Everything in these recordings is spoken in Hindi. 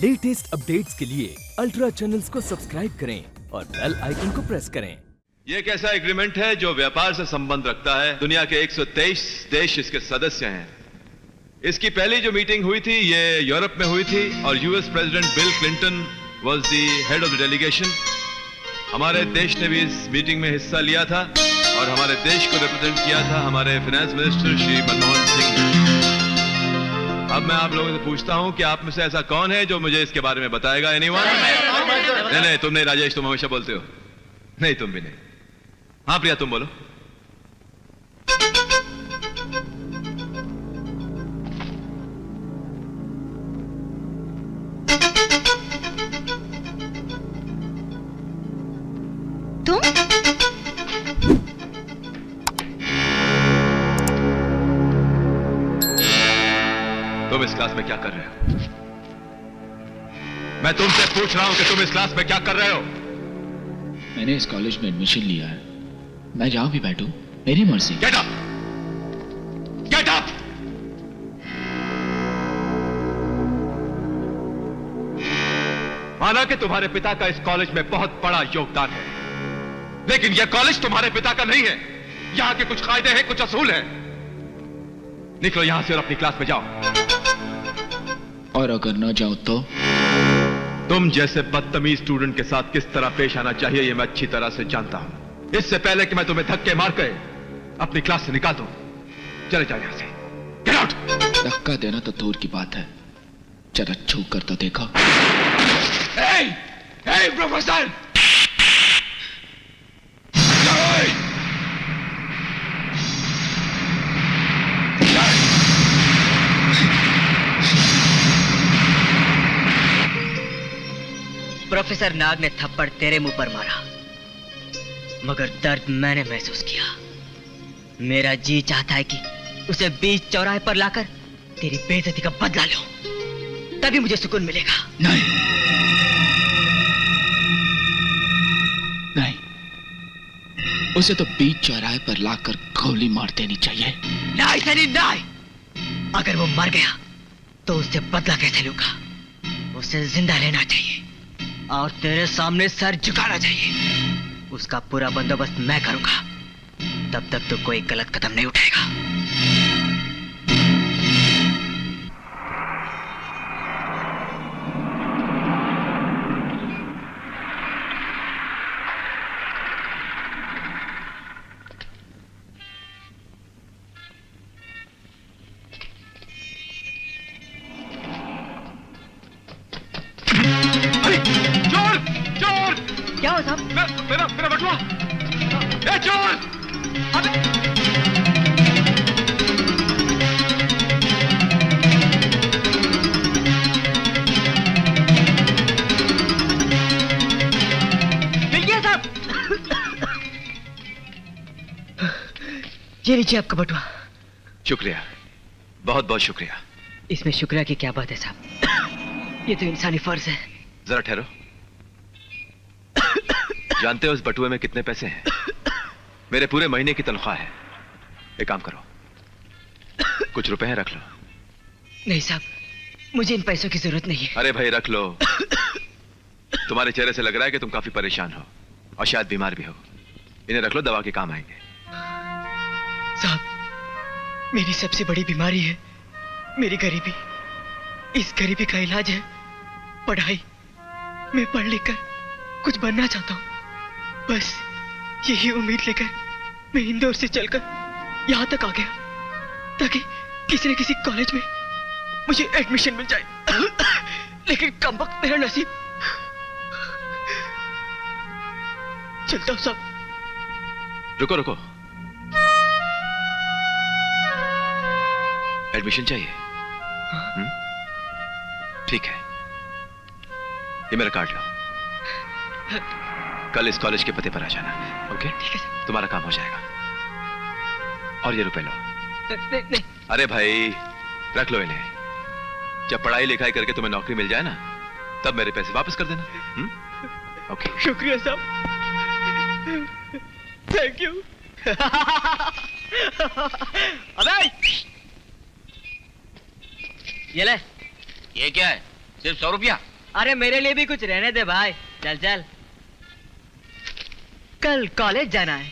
लेटेस्ट अपडेट्स के लिए अल्ट्रा चैनल्स को सब्सक्राइब करें और बेल आइकन को प्रेस करें। ये एक ऐसा एग्रीमेंट है जो व्यापार से संबंध रखता है। दुनिया के 123 देश इसके सदस्य हैं। इसकी पहली जो मीटिंग हुई थी ये यूरोप में हुई थी और US president bill Clinton was the head of the delegation. हमारे देश ने भी इस मीटिंग में हिस्सा लिया था और हमारे देश को रिप्रेजेंट किया था हमारे फाइनेंस मिनिस्टर श्री मनमोहन सिंह ने। अब मैं आप लोगों से पूछता हूं कि आप में से ऐसा कौन है जो मुझे इसके बारे में बताएगा? एनीवन? नहीं, तुम नहीं राजेश, तुम हमेशा बोलते हो। नहीं, तुम भी नहीं। हाँ प्रिया, तुम बोलो। तुम इस क्लास में क्या कर रहे हो? मैं तुमसे पूछ रहा हूं कि तुम इस क्लास में क्या कर रहे हो? मैंने इस कॉलेज में एडमिशन लिया है। मैं जहां भी बैठूं मेरी मर्जी। Get up! Get up! माना कि तुम्हारे पिता का इस कॉलेज में बहुत बड़ा योगदान है, लेकिन यह कॉलेज तुम्हारे पिता का नहीं है। यहां के कुछ कायदे हैं, कुछ असूल हैं। निकलो यहां से और अपनी क्लास में जाओ। और अगर ना जाऊं तो? तुम जैसे बदतमीज स्टूडेंट के साथ किस तरह पेश आना चाहिए यह मैं अच्छी तरह से जानता हूं। इससे पहले कि मैं तुम्हें धक्के मार के अपनी क्लास से निकाल दूं, चले जाओ यहां से। Get out! धक्का देना तो दूर की बात है, जरा छू कर तो देखो। हे प्रोफेसर! प्रोफेसर नाग ने थप्पड़ तेरे मुंह पर मारा, मगर दर्द मैंने महसूस किया। मेरा जी चाहता है कि उसे बीच चौराहे पर लाकर तेरी बेइज्जती का बदला लो, तभी मुझे सुकून मिलेगा। नहीं, नहीं, उसे तो बीच चौराहे पर लाकर गोली मार देनी चाहिए। नहीं सनी, नहीं। अगर वो मर गया तो उससे बदला कैसे लूंगा? उसे जिंदा लेना चाहिए और तेरे सामने सर झुकाना चाहिए। उसका पूरा बंदोबस्त मैं करूंगा, तब तक तो कोई गलत कदम नहीं उठाएगा। क्या हो साहब? मेरा बटुआ! ए चोर! मिल गया साहब। ये लीजिए आपका बटुआ। शुक्रिया, बहुत बहुत शुक्रिया। इसमें शुक्रिया की क्या बात है साहब? ये तो इंसानी फर्ज है। जरा ठहरो। जानते हो इस बटुए में कितने पैसे हैं? मेरे पूरे महीने की तनख्वाह है। एक काम करो, कुछ रुपए हैं, रख लो। नहीं साहब, मुझे इन पैसों की जरूरत नहीं है। अरे भाई रख लो। तुम्हारे चेहरे से लग रहा है कि तुम काफी परेशान हो और शायद बीमार भी हो। इन्हें रख लो, दवा के काम आएंगे। साहब, मेरी सबसे बड़ी बीमारी है मेरी गरीबी। इस गरीबी का इलाज है पढ़ाई। मैं पढ़ लिख कर कुछ बनना चाहता हूँ। बस यही उम्मीद लेकर मैं इंदौर से चलकर यहाँ तक आ गया, ताकि किसी न किसी कॉलेज में मुझे एडमिशन मिल जाए। लेकिन कमबख्त मेरा नसीब। चलता हूँ साहब। रुको। एडमिशन चाहिए? ठीक है, ये मेरा कार्ड लो। कल इस कॉलेज के पते पर आ जाना। ओके? ठीक है सर। तुम्हारा काम हो जाएगा। और ये रुपए लो। नहीं। अरे भाई रख लो इन्हें। जब पढ़ाई लिखाई करके तुम्हें नौकरी मिल जाए ना, तब मेरे पैसे वापस कर देना। ओके? शुक्रिया साहब, थैंक यू। अबे ये ले। ये क्या है? सिर्फ 100 रुपया? अरे मेरे लिए भी कुछ रहने दे भाई। चल चल, कल कॉलेज जाना है।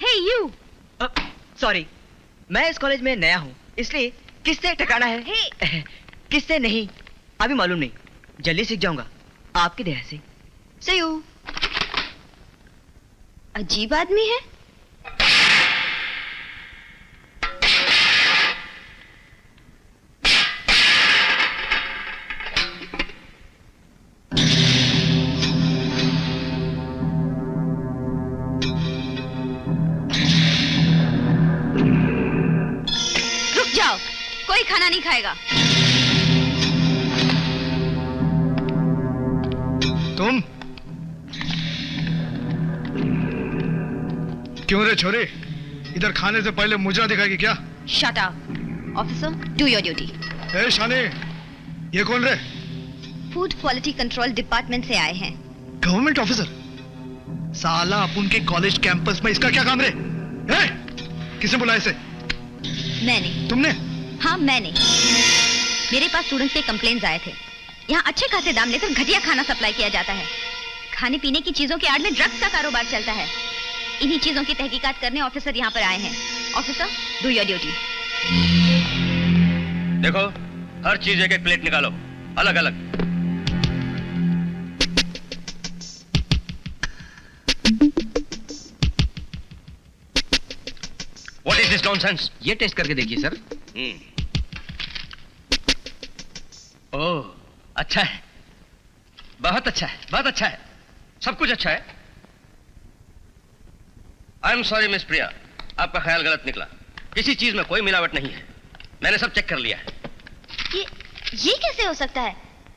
Hey you! सॉरी, मैं इस कॉलेज में नया हूँ, इसलिए किससे टकराना है Hey! किससे नहीं अभी मालूम नहीं, जल्दी सीख जाऊंगा आपकी दया से। See you! अजीब आदमी है। रुक जाओ, कोई खाना नहीं खाएगा। तुम क्यों रे छोरे, इधर खाने से पहले मुजरा दिखाएगी क्या? Shut up, officer. Do your duty. ए शाने, ये कौन रे? फूड क्वालिटी कंट्रोल डिपार्टमेंट से आए हैं। Government officer? साला अपन के कॉलेज कैंपस में इसका क्या काम रे? ए, किसने बुलाया इसे? मैंने। तुमने? हाँ मैंने। मेरे पास स्टूडेंट्स के कंप्लेंट्स आए थे। यहाँ अच्छे खासे दाम लेकर घटिया खाना सप्लाई किया जाता है। खाने पीने की चीजों के आड़ में ड्रग्स का कारोबार चलता है। इन्हीं चीजों की तहकीकात करने ऑफिसर यहाँ पर आए हैं। Officer, do your duty. देखो, हर चीज एक एक प्लेट निकालो, अलग अलग। What is this nonsense? ये टेस्ट करके देखिए सर। ओह, अच्छा है, बहुत अच्छा है, बहुत अच्छा है, सब कुछ अच्छा है। आई एम सॉरी मिस प्रिया, आपका ख्याल गलत निकला। किसी चीज में कोई मिलावट नहीं है, मैंने सब चेक कर लिया है। ये कैसे हो सकता है?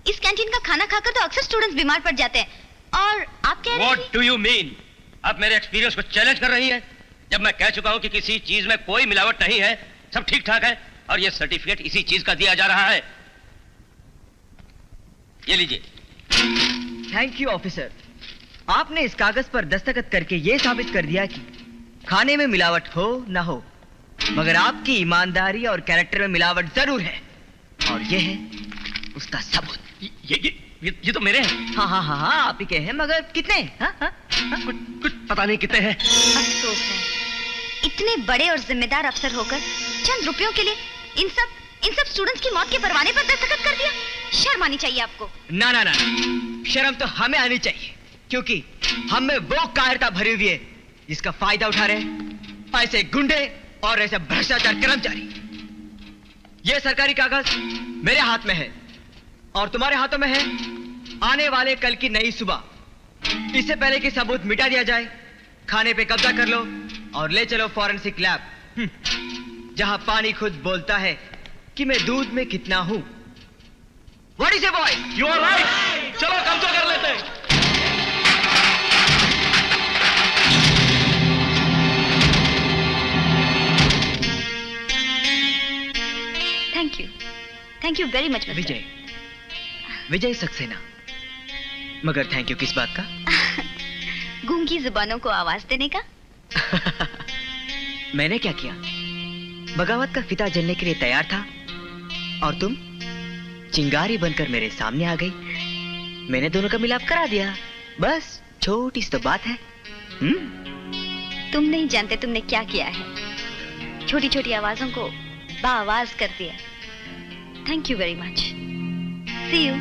इस कैंटीन का खाना खाकर तो अक्सर स्टूडेंट्स बीमार पड़ जाते हैं। और आप कह रहे हैं What do you mean? आप मेरे एक्सपीरियंस को चैलेंज कर रही हैं? जब मैं कह चुका हूं कि किसी चीज में कोई मिलावट नहीं है, सब ठीक ठाक है, और ये सर्टिफिकेट इसी चीज का दिया जा रहा है। ये लीजिए। थैंक यू ऑफिसर, आपने इस कागज पर दस्तखत करके ये साबित कर दिया कि खाने में मिलावट हो ना हो, मगर आपकी ईमानदारी और कैरेक्टर में मिलावट जरूर है, और ये है उसका सबूत। ये तो मेरे हैं। हाँ हाँ हाँ हाँ, आप ही के हैं, मगर कितने? हाँ हाँ कुछ पता नहीं कितने हैं। अफसोस है, इतने बड़े और जिम्मेदार अफसर होकर चंद रुपयों के लिए इन सब स्टूडेंट्स की मौत के परवाने पर दस्तखत कर दिया। शर्म आनी चाहिए आपको। ना ना ना, शर्म तो हमें आनी चाहिए, क्योंकि हम में वो कायरता भरी हुई है जिसका फायदा उठा रहे ऐसे गुंडे और ऐसे भ्रष्टाचार कर्मचारी। ये सरकारी कागज मेरे हाथ में है और तुम्हारे हाथों में है आने वाले कल की नई सुबह। इससे पहले कि सबूत मिटा दिया जाए, खाने पे कब्जा कर लो और ले चलो फॉरेंसिक लैब, जहां पानी खुद बोलता है कि मैं दूध में कितना हूं। What is it, boy? You are right. चलो कब्जा कर लेते हैं। थैंक यू वेरी मच विजय, विजय सक्सेना। मगर थैंक यू किस बात का? गूंगी जुबानों को आवाज देने का। मैंने क्या किया? बगावत का फिता जलने के लिए तैयार था और तुम चिंगारी बनकर मेरे सामने आ गई। मैंने दोनों का मिलाप करा दिया, बस छोटी सी तो बात है। तुम नहीं जानते तुमने क्या किया है। छोटी छोटी आवाजों को बाआवाज कर दिया। Thank you very much. See you.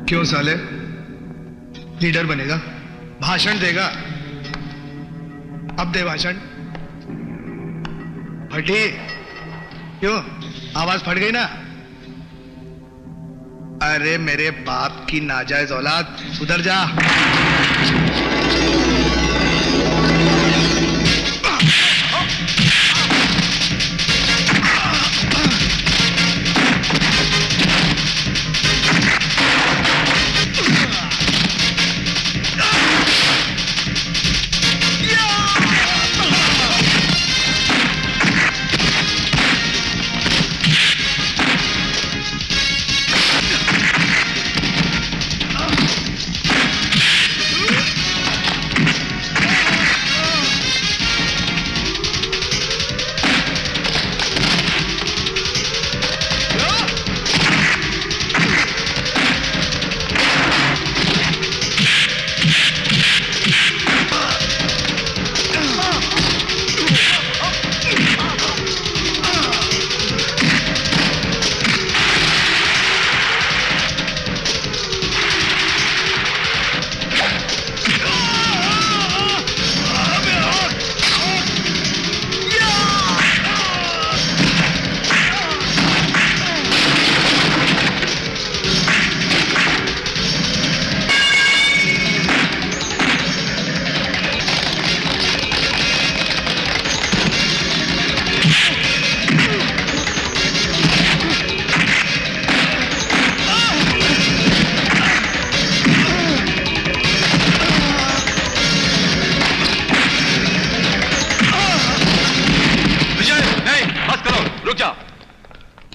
क्यों साले, लीडर बनेगा, भाषण देगा। अब दे भाषण। फटी क्यों? आवाज फट गई ना? अरे मेरे बाप की नाजायज औलाद, सुधर जा।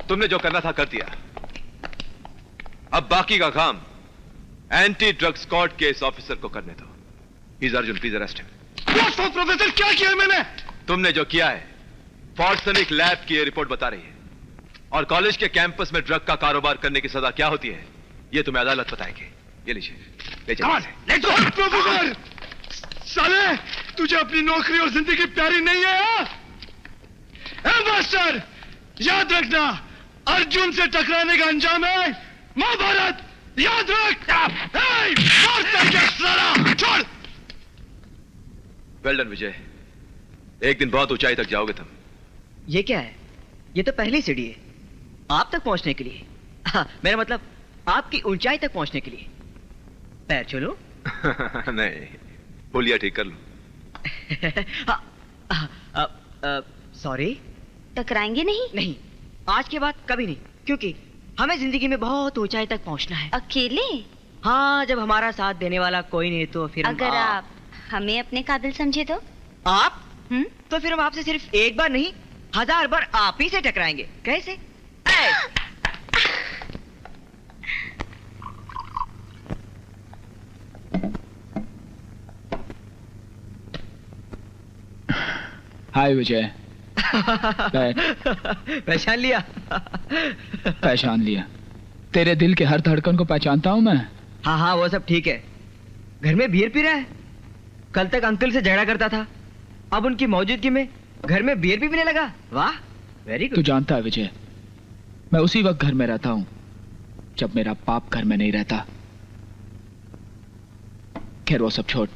तुमने जो करना था कर दिया। अब बाकी का काम एंटी ड्रग स्क्वाड के इस ऑफिसर को करने दो। He's Arjun, please arrest him. Professor क्या किया मैंने? तुमने जो किया है फॉर्सनिक लैब की ये रिपोर्ट बता रही है, और कॉलेज के कैंपस में ड्रग का कारोबार करने की सजा क्या होती है ये तुम्हें अदालत बताएगी। ये लीजिए, ले चलिए। प्रोफेसर साले, तुझे अपनी नौकरी और जिंदगी प्यारी नहीं है? मास्टर याद रखना, अर्जुन से टकराने का अंजाम है महाभारत। याद रख। छोड़। वेल डन विजय, एक दिन बहुत ऊंचाई तक जाओगे तुम। ये क्या है? ये तो पहली सीढ़ी है आप तक पहुंचने के लिए। हाँ, मेरा मतलब आपकी ऊंचाई तक पहुंचने के लिए। पैर छोलो। नहीं, पुलिया ठीक कर लो। सॉरी। टकराएंगे नहीं? नहीं, आज के बाद कभी नहीं, क्योंकि हमें जिंदगी में बहुत ऊंचाई तक पहुंचना है। अकेले? हाँ, जब हमारा साथ देने वाला कोई नहीं तो फिर अगर आप हमें अपने काबिल समझे तो? आप? तो फिर हम आपसे सिर्फ एक बार नहीं 1000 बार आप ही से टकराएंगे। कैसे? हाय विजय। पहचान लिया? पहचान लिया। तेरे दिल के हर धड़कन को पहचानता हूं मैं। हाँ हाँ, वो सब ठीक है। घर में बियर पी रहा है? कल तक अंकल से झगड़ा करता था, अब उनकी मौजूदगी में घर में बियर भी पीने लगा। वाह, वेरी गुड। तू जानता है विजय, मैं उसी वक्त घर में रहता हूं जब मेरा बाप घर में नहीं रहता। खैर वो सब छोड़,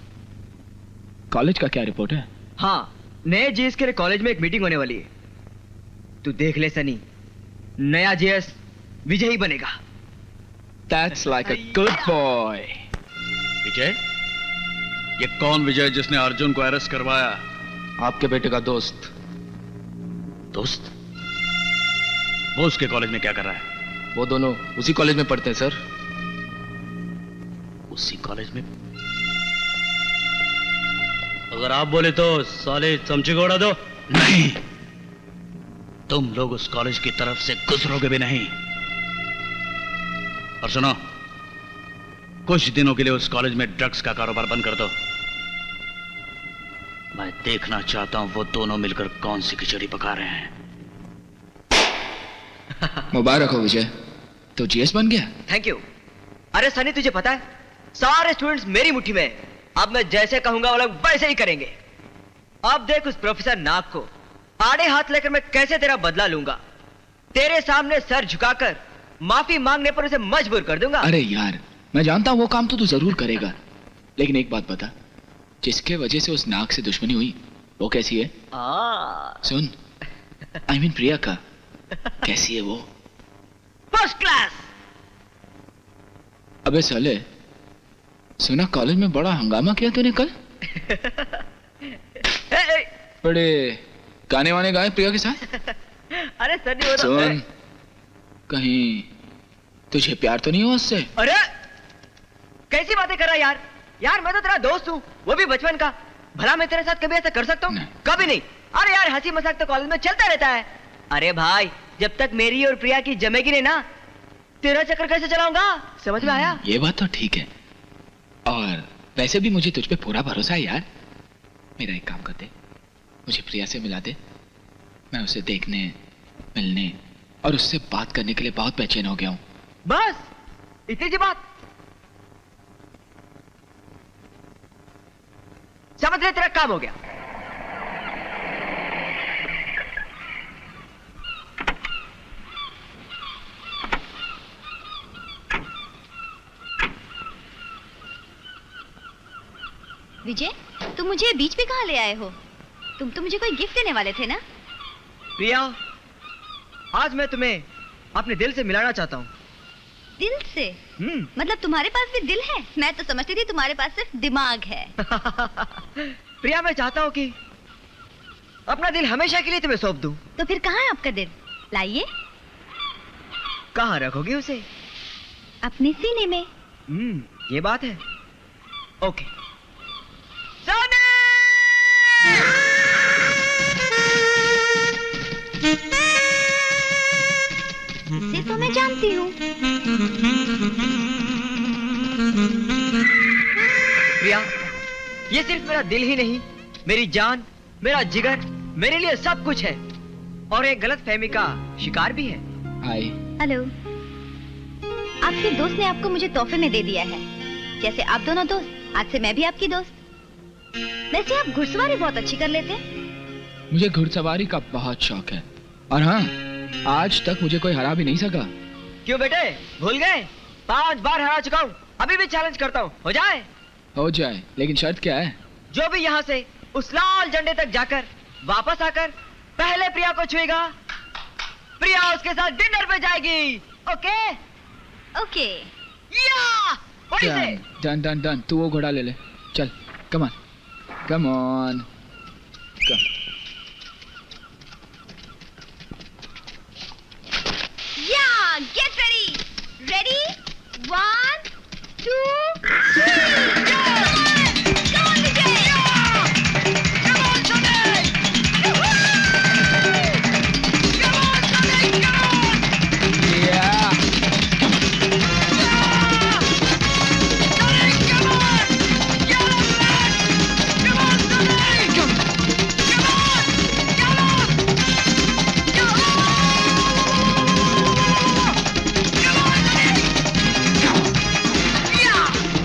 कॉलेज का क्या रिपोर्ट है? हाँ, नए जीएस के लिए कॉलेज में एक मीटिंग होने वाली है। तू देख ले सनी, नया जीएस विजय ही बनेगा। That's like a good boy. विजय? ये कौन विजय जिसने अर्जुन को अरेस्ट करवाया? आपके बेटे का दोस्त। दोस्त? वो उसके कॉलेज में क्या कर रहा है? वो दोनों उसी कॉलेज में पढ़ते हैं सर। उसी कॉलेज में? अगर आप बोले तो साले चमचे को उड़ा दो। नहीं, तुम लोग उस कॉलेज की तरफ से गुजरोगे भी नहीं। और सुनो, कुछ दिनों के लिए उस कॉलेज में ड्रग्स का कारोबार बंद कर दो। मैं देखना चाहता हूं वो दोनों मिलकर कौन सी खिचड़ी पका रहे हैं। मुबारक हो विजय, तो जीएस बन गया। Thank you. अरे सनी, तुझे पता है सारे स्टूडेंट्स मेरी मुट्ठी में हैं। अब मैं जैसे कहूंगा वो लोग वैसे ही करेंगे। अब देख उस प्रोफेसर नाग को आड़े हाथ लेकर मैं कैसे तेरा बदला लूंगा। तेरे सामने सर झुकाकर माफी मांगने पर उसे मजबूर कर दूंगा। अरे यार, मैं जानता हूं वो काम तो तू जरूर करेगा, लेकिन एक बात बता, जिसके वजह से उस नाक से दुश्मनी हुई वो कैसी है? सुन, I mean प्रिया का कैसी है वो? First class. अबे साले, सुना कॉलेज में बड़ा हंगामा किया तूने कल? बड़े गाने वाने गाए प्रिया के साथ? अरे सर नहीं हो सुन, कहीं तुझे प्यार तो नहीं हुआ उससे? अरे कैसी बातें कर रहा है यार? यार मैं तो तेरा दोस्त हूँ, वो भी बचपन का। भला मैं तेरे साथ कभी ऐसा कर सकता हूँ? कभी नहीं। अरे यार हंसी मजाक तो कॉलेज में चलता रहता है। अरे भाई जब तक मेरी और प्रिया की जमेगी नहीं ना, तेरा चक्कर कैसे चलाऊंगा? समझ में आया? ये बात तो ठीक है, और वैसे भी मुझे तुझ पे पूरा भरोसा है यार। मेरा एक काम कर दे, मुझे प्रिया से मिला दे। मैं उसे देखने, मिलने और उससे बात करने के लिए बहुत बेचैन हो गया हूँ। बस इतनी सी बात? समझ ले, तेरा काम हो गया। विजय, तुम मुझे बीच पे कहाँ ले आए हो? तुम तो मुझे कोई गिफ्ट देने वाले थे ना? प्रिया, आज मैं तुम्हें अपने दिल से मिलाना चाहता हूँ। दिल से? मतलब तुम्हारे पास भी दिल है? मैं तो समझती थी तुम्हारे पास सिर्फ दिमाग है। प्रिया, मैं चाहता हूँ कि अपना दिल हमेशा के लिए तुम्हें सौंप दूं। तो फिर कहाँ है आपका दिल? लाइए। कहाँ रखोगे उसे? अपने सीने में। ये बात है। ओके। इसे तो मैं जानती हूँ। प्रिया, ये सिर्फ मेरा दिल ही नहीं, मेरी जान, मेरा जिगर, मेरे लिए सब कुछ है, और एक गलत फहमी का शिकार भी है। हाय। हेलो। आपके दोस्त ने आपको मुझे तोहफे में दे दिया है। जैसे आप दोनों दोस्त, आज से मैं भी आपकी दोस्त। वैसे आप घुड़सवारी बहुत अच्छी कर लेते हैं। मुझे घुड़सवारी का बहुत शौक है, और हाँ, आज तक मुझे कोई हरा भी नहीं सका। क्यों बेटे, भूल गए? 5 बार हरा चुका हूँ, अभी भी चैलेंज करता हूँ। हो जाए? हो जाए, लेकिन शर्त क्या है? जो भी यहाँ से उस लाल झंडे तक जाकर वापस आकर पहले प्रिया को छुएगा, प्रिया उसके साथ डिनर पे जाएगी। ओके? ओके। या! बड़ी से। Done done done. तू वो घोड़ा ले ले, चल। Come on, come on, come. Yeah, get ready. Ready? 1, 2, 3. Come on, come on, Vijay. Come on, Sunday. Come on, Sunday, come on. Yeah. Sunday, come on. Get up, man. Come on, Sunday. Come on, come on. Come on.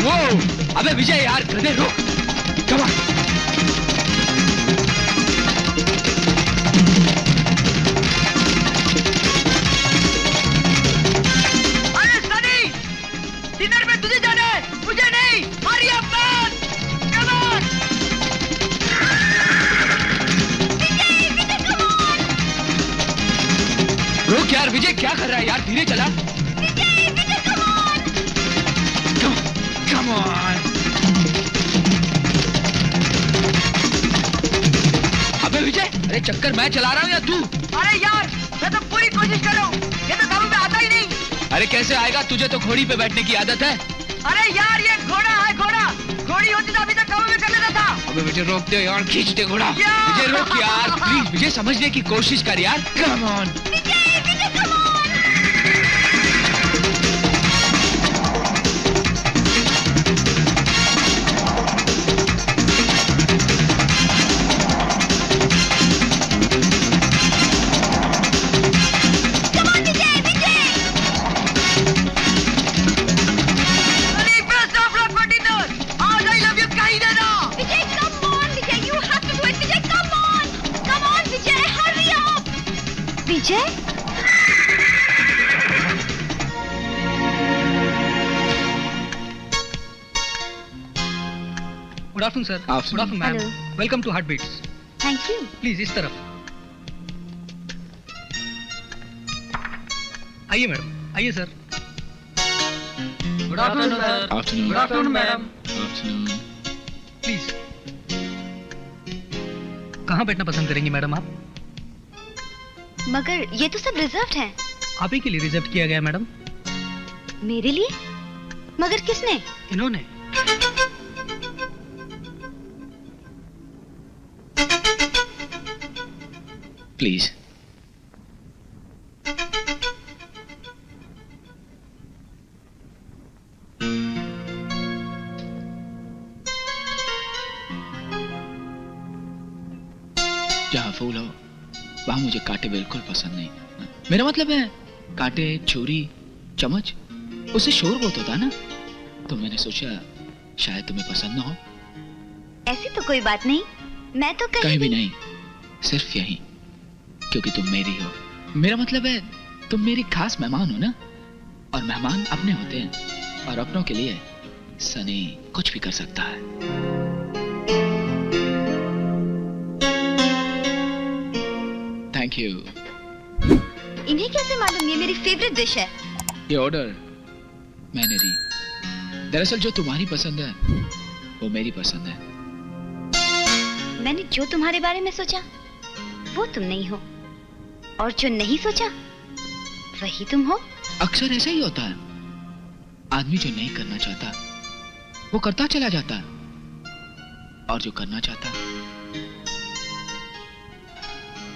वो, अबे विजय यार, गधे रुक। Come on. अरे सनी, डिनर में तुझे जाना है, मुझे नहीं। Hurry up man, come on. Vijay, come on. रुक यार, विजय क्या कर रहा है यार? धीरे चला। विजय, come on. Come on. अबे विजय, अरे चक्कर मैं चला रहा हूँ या तू? अरे यार, मैं तो पूरी कोशिश कर रहा हूँ, ये तो काबू में आता ही नहीं। अरे कैसे आएगा? तुझे तो घोड़ी पे बैठने की आदत है। अरे यार, ये घोड़ा है, घोड़ा। घोड़ी होती तो अभी तक काबू में कर लेता था। अबे विजय रोक दे यार, खींच दे घोड़ा। यार! विजय रोक यार, प्लीज विजय, समझने की कोशिश कर यार। Come on. Vijay, come on. अरे best of luck for dinner. आज आई लव यू कहीं देना। Vijay, come on, Vijay, you have to do it. Vijay, come on, Vijay, hurry up. Vijay? Good afternoon sir. Afternoon. Good afternoon ma'am. Hello. Welcome to Heart Beats. Thank you. Please इस तरफ आइए मैडम, आइए sir. Good afternoon sir. Afternoon. Good afternoon madam. Afternoon. Please. कहाँ बैठना पसंद करेंगी मैडम आप? मगर ये तो सब रिजर्व्ड है। आप ही के लिए रिजर्व किया गया मैडम। मेरे लिए? मगर किसने? इन्होंने। प्लीज। जहाँ फूल हो वहां मुझे कांटे बिल्कुल पसंद नहीं। मेरा मतलब है कांटे, छुरी, चम्मच, उससे शोर बहुत होता है ना, तो मैंने सोचा शायद तुम्हें पसंद ना हो। ऐसी तो कोई बात नहीं, मैं तो कहीं भी नहीं, सिर्फ यहीं, क्योंकि तुम मेरी हो। मेरा मतलब है तुम मेरी खास मेहमान हो ना, और मेहमान अपने होते हैं, और अपनों के लिए सनी कुछ भी कर सकता है। Thank you. इन्हें कैसे मालूम ये मेरी फेवरेट डिश है? ये ऑर्डर मैंने दी। दरअसल जो तुम्हारी पसंद है वो मेरी पसंद है। मैंने जो तुम्हारे बारे में सोचा वो तुम नहीं हो, और जो नहीं सोचा वही तुम हो। अक्सर ऐसा ही होता है, आदमी जो नहीं करना चाहता वो करता चला जाता है, और जो करना चाहता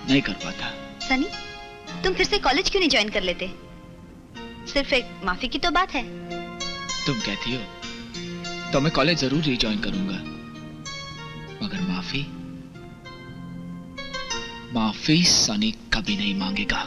नहीं कर पाता। सनी, तुम फिर से कॉलेज क्यों नहीं ज्वाइन कर लेते? सिर्फ एक माफी की तो बात है। तुम कहती हो तो मैं कॉलेज जरूर रिज्वाइन करूंगा, मगर माफी सनी कभी नहीं मांगेगा।